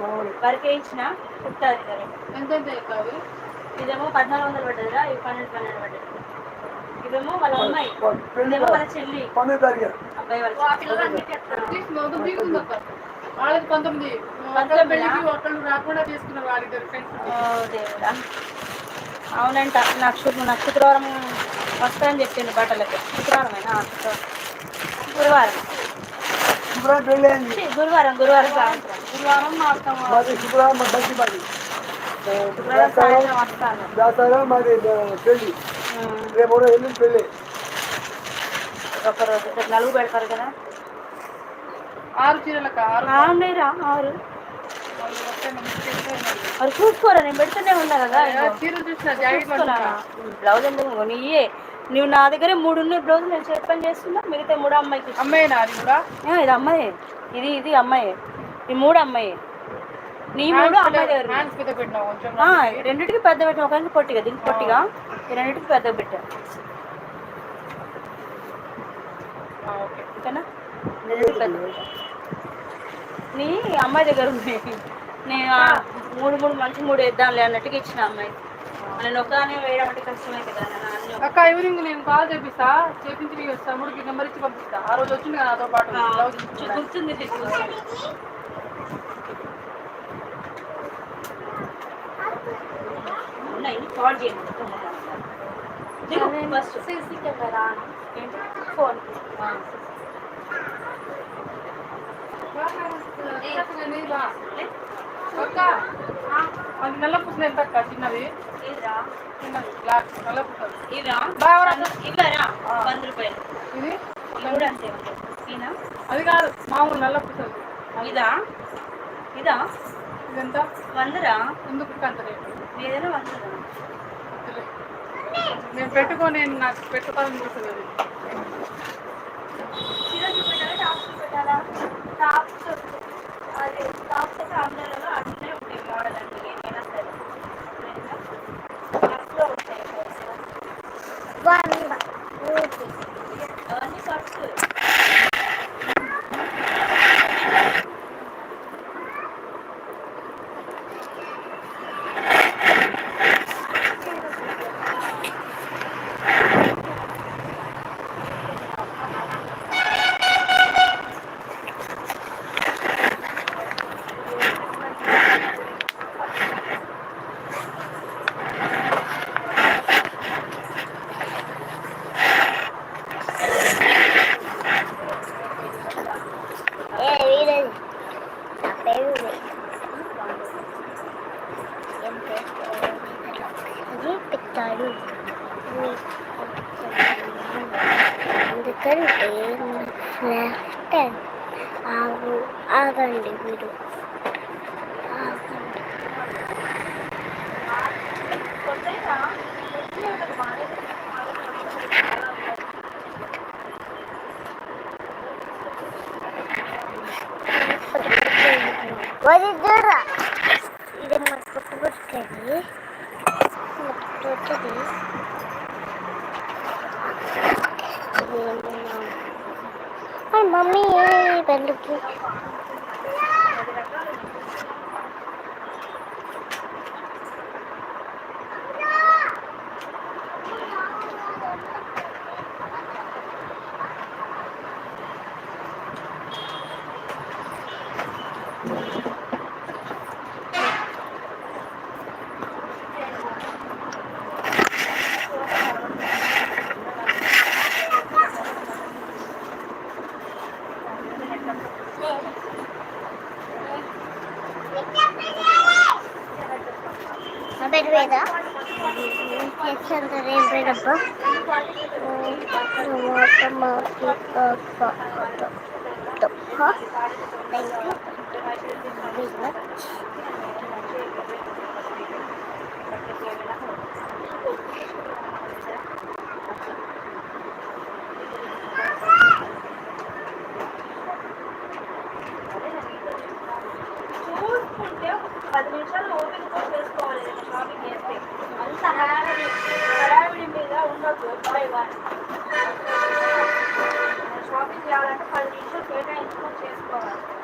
Work వేయించిన కుట్టాలి ఎంత ఎంత చెప్పావి? ఇదేమో 1400 పడ్డదిరా, ఇవి 12 పడ్డది. ఇదేమో వాళ్ళ అమ్మాయి, ఇదేమో వాళ్ళ చెల్లి అబ్బాయి వాళ్ళకి 19 పెళ్ళికి ఒకళ్ళు రాకుండా చేసుకున్నారు వాళ్ళిద్దరు ఫ్రెండ్స్. దేవుడా, అవునంట. నక్షత్రవారం వస్తాయని చెప్పిండు బట్టలకి. శుక్రవారమేనా? గురువారం గురువారం గురువారం సాయంత్రం. గురువారం శుక్రవారం సాయంత్రం వస్తాను. మాది పెళ్ళి రేపు ఎల్లుండి పెళ్ళి. ఒకరోజు నలుగు పెడతారు కదా. 6 చీరలకు 6 మరి చూసుకోరా, నేను పెడుతూనే ఉన్నా కదా. చీరలు చూసిన బ్లౌజ్ ఎందుకు నీయే? నువ్వు నా దగ్గరే 3 ఉన్నాయి బ్లౌజ్. నేను చెప్పని చేస్తున్నా, మిగతా 3 అమ్మాయికి. అమ్మాయినా అది కూడా? ఇది అమ్మాయి, ఇది అమ్మాయి, ఈ 3 అమ్మాయి. నీ 3 అమ్మాయి దగ్గర. రెండింటికి పెద్ద పెట్టాను, ఒకరికి పొట్టిగా, దీనికి పొట్టిగా, ఈ రెండింటికి పెద్దగా పెట్టాను. ఓకేనా? రెండింటికి పెద్ద పెట్టాను. నీ అమ్మాయి దగ్గర ఉన్నాయి. నేను 3 మంచి 3 వేద్దాంలే అన్నట్టుగా ఇచ్చిన అమ్మాయి. నేను ఒకదాన్ని వేయడం అంటే కష్టమైతే కదా. అక్క ఈవినింగ్ నేను కాల్ చేపిస్తా, చేపించి నీకు తమ్ముడికి నెంబర్ ఇచ్చి పంపిస్తా. ఆ రోజు వచ్చింది కదా నాతో పాటు. గుర్తుంది. కాల్ చేయండి ఫస్ట్. సీసీ కెమెరా ఫోన్ అది నల్ల పుస్తకం ఎంత అక్క? చిన్నది నల్ల పుస్తకం ఇవరా 100 రూపాయలు. ఇది అంతే. అది కాదు, మామూలు నల్ల పుస్తకం. ఇదా ఇదెంత? 100రా? ఎందుకు అంత రేటు? ఏదైనా 100. నేను పెట్టుకొని నాకు పెట్టుకోవాలని చూస్తుంది. టాప్స్ అదే టాప్స్ అయితే ఆంధ్రాలో అట్లనే ఉంటాయి. మోడల్ అంటే ఏమైనా సరే టాప్స్లో ఉంటాయి. అవన్నీ ఖర్చు. ఎందుకంటే ఆగండి మీరు చూడరా. ఇది మా పుట్టుకొస్తుంది. మమ్మీ పెళ్ళికి పెరువేదా చేస్తుంటారు. ఏం పేరబ్బా? చూసుకుంటే 10 నిమిషాలు ఓపిక చేసుకోవాలి. షాపింగ్ చేస్తే అంత హడావిడి మీద ఉండొద్దు. షాపింగ్ చేయాలంటే 10 నిమిషాలు కేటాయించుకొని చేసుకోవాలి.